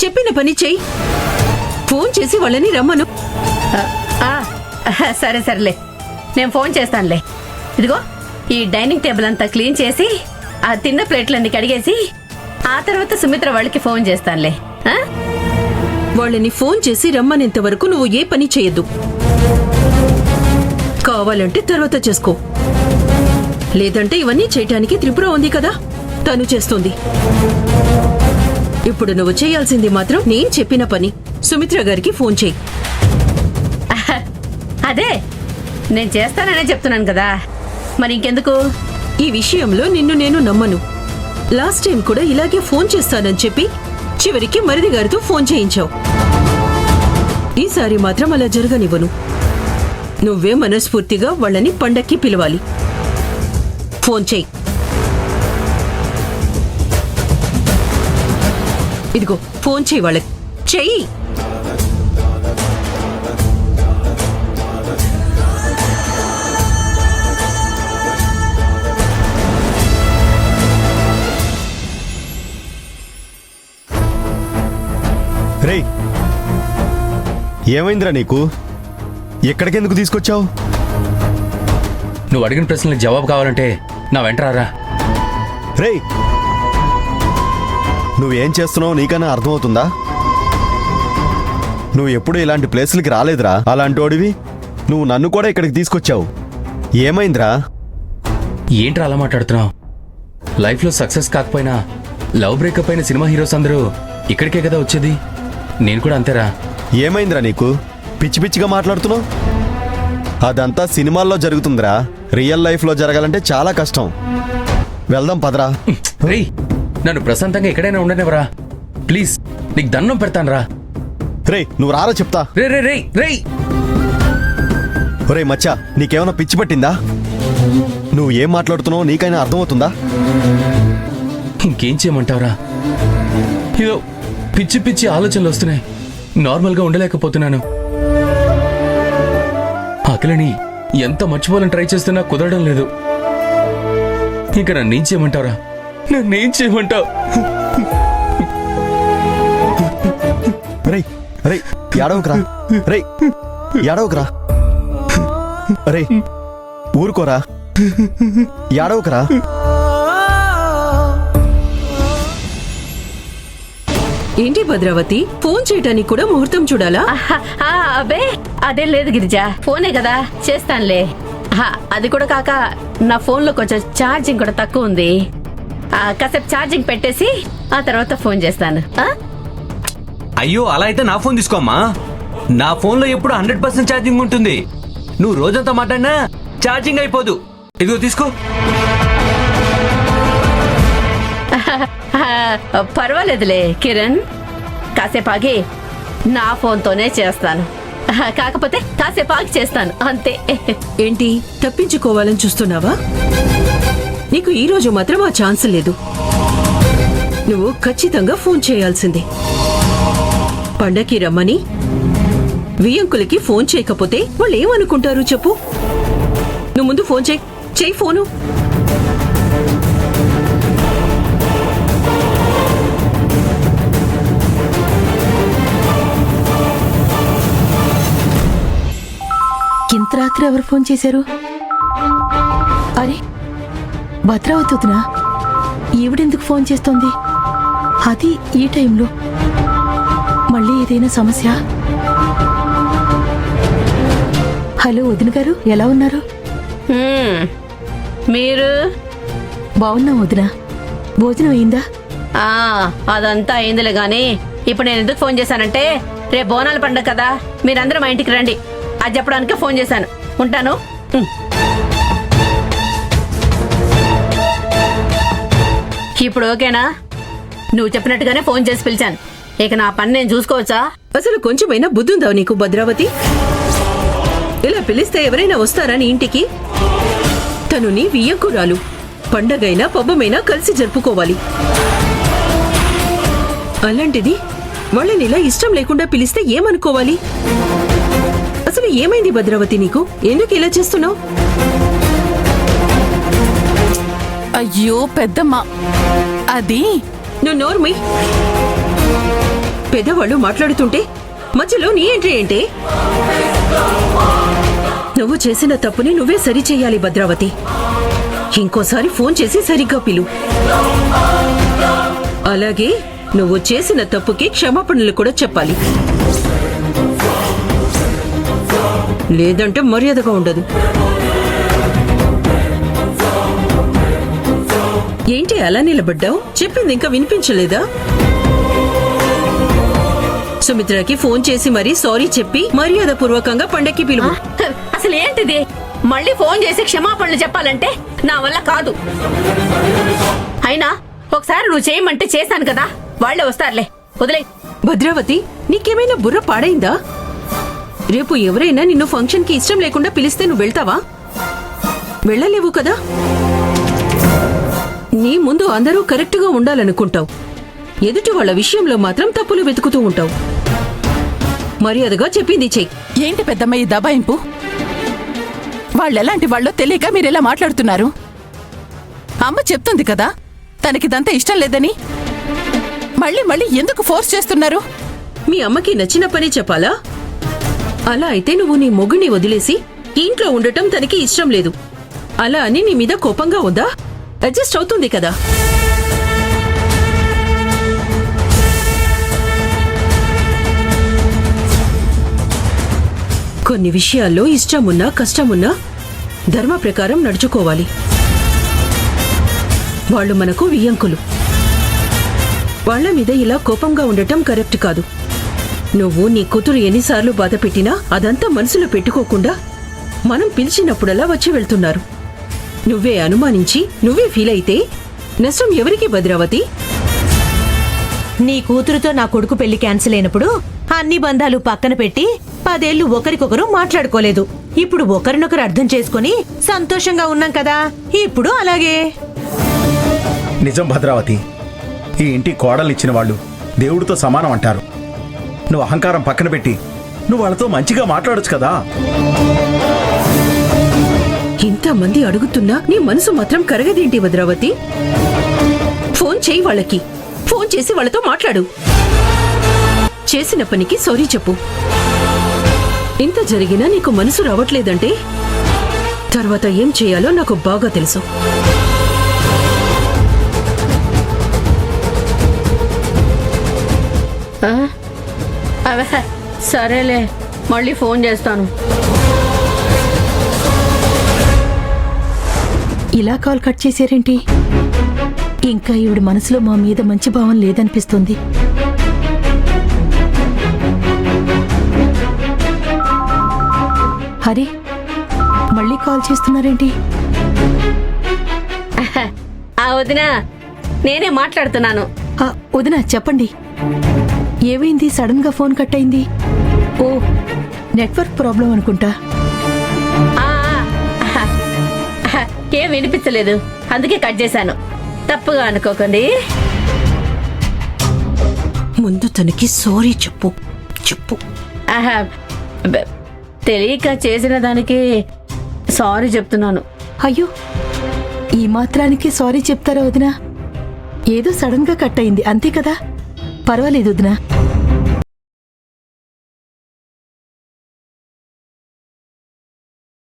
చెప్పిన పని చెయ్యి. ఫోన్ చేసి వాళ్ళని రమ్మను. సరే సరేలే, నేను ఫోన్ చేస్తానులే. ఇదిగో ఈ డైనింగ్ టేబుల్ అంతా క్లీన్ చేసి ఆ తిన్న ప్లేట్లన్నీ కడిగేసి ఆ తర్వాత సుమిత్ర వాళ్ళకి ఫోన్ చేస్తానులే. వాళ్ళని ఫోన్ చేసి రమ్మనేంత వరకు నువ్వు ఏ పని చేయొద్దు. కావాలంటే తర్వాత చేసుకో, లేదంటే ఇవన్నీ చేయటానికి త్రిపుర ఉంది కదా, తను చేస్తుంది. ఇప్పుడు నువ్వు చేయాల్సింది మాత్రం నేను చెప్పిన పని. సుమిత్ర గారికి ఫోన్ చేయి. అదే నేను చేస్తాననే చెప్తున్నాను కదా, మరి ఇంకెందుకు? ఈ విషయంలో నిన్ను నేను నమ్మను. లాస్ట్ టైం కూడా ఇలాగే ఫోన్ చేస్తానని చెప్పి చివరికి మరిది గారితో ఫోన్ చేయించావు. ఈసారి మాత్రం అలా జరగనివ్వను. నువ్వే మనస్ఫూర్తిగా వాళ్ళని పండక్కి పిలవాలి. ఫోన్ చెయ్యి. ఇదిగో ఫోన్ చెయ్యి, వాళ్ళకి చెయ్యి. రే, ఏమైందిరా నీకు? ఎక్కడికెందుకు తీసుకొచ్చావు? నువ్వు అడిగిన ప్రశ్నలకు జవాబు కావాలంటే నా వెంట రారా. రే, నువ్వేం చేస్తున్నావు నీకన్నా అర్థమవుతుందా? నువ్వు ఎప్పుడు ఇలాంటి ప్లేసులకి రాలేదురా. అలాంటోడివి నువ్వు నన్ను కూడా ఇక్కడికి తీసుకొచ్చావు. ఏమైందిరా? ఏంట్రా అలా మాట్లాడుతున్నావు? లైఫ్లో సక్సెస్ కాకపోయినా లవ్ బ్రేకప్ అయిన సినిమా హీరోస్ అందరూ ఇక్కడికే కదా వచ్చేది. నేను కూడా అంతేరా. ఏమైందిరా నీకు? పిచ్చి పిచ్చిగా మాట్లాడుతున్నావు. అదంతా సినిమాల్లో జరుగుతుందిరా. రియల్ లైఫ్లో జరగాలంటే చాలా కష్టం. వెళ్దాం పదరా. రేయ్, నన్ను ప్రశాంతంగా ఎక్కడైనా ఉండనివ్వరా ప్లీజ్, నీకు దండం పెడతానురా. రే, నువ్వు రారా చెప్తా. రే రే రే రే ఒరే మచ్చా, నీకేమైనా పిచ్చి పట్టిందా? నువ్వు ఏం మాట్లాడుతున్నావు నీకైనా అర్థమవుతుందా? ఇంకేం చేయమంటావురా? ఏదో పిచ్చి పిచ్చి ఆలోచనలు వస్తున్నాయి. నార్మల్గా ఉండలేకపోతున్నాను. అఖిలని ఎంత మర్చిపోవాలని ట్రై చేస్తున్నా కుదరడం లేదు. ఇక నన్నేం చేయమంటావురా? నన్నేం చేయమంటావు? రే రే, ఏడవకురా. రే, ఏడవకురా. రే, ఊరుకోరా. ఏడవకురా. ఏంటి భద్రావతి, ఫోన్ చేయటానికి కూడా ముహూర్తం చూడాలా? అబ్బే అదేం లేదు గిరిజా, ఫోనే కదా, చేస్తానులే. అది కూడా కాక నా ఫోన్లో కొంచెం ఛార్జింగ్ కూడా తక్కువ ఉంది. కాసేపు ఛార్జింగ్ పెట్టేసి ఆ తర్వాత ఫోన్ చేస్తాను. అయ్యో, అలా అయితే నా ఫోన్ తీసుకోమ్మా. నా ఫోన్లో ఎప్పుడు 100% ఛార్జింగ్ ఉంటుంది. నువ్వు రోజంతా మాట్లాడినా ఛార్జింగ్ అయిపోదు. ఇదిగో తీసుకో. పర్వాలేదులే కిరణ్, కాసేపు ఆగి నా ఫోన్తోనే చేస్తాను. కాకపోతే కాసేపు ఆగి చేస్తాను అంతే. ఏంటి తప్పించుకోవాలని చూస్తున్నావా? నీకు ఈ రోజు మాత్రం ఆ ఛాన్స్ లేదు. నువ్వు ఖచ్చితంగా ఫోన్ చేయాల్సిందే. పండక్కి రమ్మని వియంకులకి ఫోన్ చేయకపోతే వాళ్ళు ఏమనుకుంటారు చెప్పు? నువ్వు ముందు ఫోన్ చెయ్యి ఫోను. ఇంత రాత్రి ఎవరు ఫోన్ చేశారు? అరే, భద్రావతినా? ఈవిడెందుకు ఫోన్ చేస్తోంది? అది ఈ టైంలో? మళ్ళీ ఏదైనా సమస్య? హలో వదిన గారు, ఎలా ఉన్నారు? మీరు? బాగున్నా వదిన. భోజనం అయిందా? అదంతా అయిందిలే గాని ఇప్పుడు నేను ఎందుకు ఫోన్ చేశానంటే, రేపు బోనాల పండుగ కదా, మీరందరూ మా ఇంటికి రండి అది చెప్పడానికే ఫోన్ చేశాను. ఉంటాను. ఇప్పుడు ఓకేనా? నువ్వు చెప్పినట్టుగానే ఫోన్ చేసి పిలిచాను. ఇక నా పని నేను చూసుకోవచ్చా? అసలు కొంచెమైనా బుద్ధుందా నీకు భద్రావతి? ఇలా పిలిస్తే ఎవరైనా వస్తారా నీ ఇంటికి? తను నీ వియ్యంకురాలు. పండగైనా పబ్బమైనా కలిసి జరుపుకోవాలి. అలాంటిది వాళ్ళని ఇలా ఇష్టం లేకుండా పిలిస్తే ఏమనుకోవాలి? అసలు ఏమైంది భద్రావతి నీకు? ఎందుకు ఇలా చేస్తున్నావు? అయ్యో పెద్దమ్మ, అది నువ్వు నోర్మి. పెద్దవాళ్ళు మాట్లాడుతుంటే మధ్యలో నీ ఎంట్రీ ఏంటి? నువ్వు చేసిన తప్పుని నువ్వే సరిచేయాలి భద్రావతి. ఇంకోసారి ఫోన్ చేసి సరిగ్గా పిలు. అలాగే నువ్వు చేసిన తప్పుకి క్షమాపణలు కూడా చెప్పాలి. లేదంటే మర్యాదగా ఉండదు. ఏంటి అలా నిలబడ్డావు? చెప్పింది ఇంకా వినిపించలేదా? సుమిత్రకి ఫోన్ చేసి మరీ సారీ చెప్పి మర్యాద పూర్వకంగా పండక్కి పిలువు. అసలు ఏంటిది? మళ్ళీ ఫోన్ చేసి క్షమాపణలు చెప్పాలంటే నా వల్ల కాదు. అయినా ఒకసారి నువ్వు చేయమంటే చేశాను కదా, వాళ్ళే వస్తారులే, వదిలే. భద్రావతి, నీకేమైనా బుర్ర పాడైందా? రేపు ఎవరైనా నిన్ను ఫంక్షన్ కి ఇష్టం లేకుండా పిలిస్తే నువ్వు వెళ్తావా? వెళ్ళలేవు కదా. నీ ముందు అందరూ కరెక్ట్గా ఉండాలనుకుంటావు, ఎదుటి వాళ్ళ విషయంలో మాత్రం తప్పులు వెతుకుతూ ఉంటావు. మర్యాదగా చెప్పింది చెయ్యి. ఏంటి పెద్దమ్మ ఈ దబాయింపు? వాళ్ళెలాంటి వాళ్ళో తెలియక మీరెలా మాట్లాడుతున్నారు? అమ్మ చెప్తుంది కదా తనకిదంతా ఇష్టం లేదని. మళ్ళీ మళ్ళీ ఎందుకు ఫోర్స్ చేస్తున్నారు? మీ అమ్మకి నచ్చిన పని చెప్పాలా? అలా అయితే నువ్వు నీ మొగుడిని వదిలేసి ఇంట్లో ఉండటం తనకి ఇష్టం లేదు అలా అని నీ మీద కోపంగా ఉందా? అడ్జస్ట్ అవుతుంది కదా. కొన్ని విషయాల్లో ఇష్టమున్నా కష్టమున్నా ధర్మ ప్రకారం నడుచుకోవాలి. వాళ్ళు మనకు వియ్యంకులు. వాళ్ల మీద ఇలా కోపంగా ఉండటం కరెక్ట్ కాదు. నువ్వు నీ కూతురు ఎన్నిసార్లు బాధ పెట్టినా అదంతా మనసులో పెట్టుకోకుండా మనం పిలిచినప్పుడల్లా వచ్చి వెళ్తున్నారు. నువ్వే అనుమానించి నువ్వే ఫీల్ అయితే నష్టం ఎవరికి భద్రావతి? నీ కూతురుతో నా కొడుకు పెళ్లి క్యాన్సిల్ అయినప్పుడు అన్ని బంధాలు పక్కన పెట్టి 10 ఏళ్లు ఒకరికొకరు మాట్లాడుకోలేదు. ఇప్పుడు ఒకరినొకరు అర్థం చేసుకుని సంతోషంగా ఉన్నాం కదా, ఇప్పుడు అలాగే. నిజం భద్రావతి, ఈ ఇంటి కోడలిచ్చిన వాళ్ళు దేవుడితో సమానం అంటారు. నువ్వు అహంకారం పక్కన పెట్టి నువ్వు వాళ్ళతో మంచిగా మాట్లాడొచ్చు కదా. ఇంతమంది అడుగుతున్నా నీ మనసు మాత్రం కరగదేంటి భద్రావతి? ఫోన్ చేయి వాళ్ళకి, ఫోన్ చేసి వాళ్ళతో మాట్లాడు. చేసిన పనికి సారీ చెప్పు. ఇంత జరిగినా నీకు మనసు రావట్లేదంటే తర్వాత ఏం చేయాలో నాకు బాగా తెలుసు. అవే సరేలే, మళ్ళీ ఫోన్ చేస్తాను. ఇలా కాల్ కట్ చేశారేంటి? ఇంకా ఈవిడ మనసులో మా మీద మంచి భావం లేదనిపిస్తుంది. హరి, మళ్ళీ కాల్ చేస్తున్నారేంటి? ఆ వదినా, నేనే మాట్లాడుతున్నాను. వదినా చెప్పండి, ఏమైంది? సడన్ గా ఫోన్ కట్ అయింది. ఓ, నెట్వర్క్ ప్రాబ్లం అనుకుంటా. ఏం వినిపించలేదు, అందుకే కట్ చేశాను. తప్పుగా అనుకోకండి. ముందు తనకి సారీ చెప్పు. చెప్పు. తెలియక చేసిన దానికి సారీ చెప్తున్నాను. అయ్యో, ఈ మాత్రానికి సారీ చెప్తారా వదినా? ఏదో సడన్ గా కట్ అయింది అంతే కదా, పర్వాలేదు వదినా.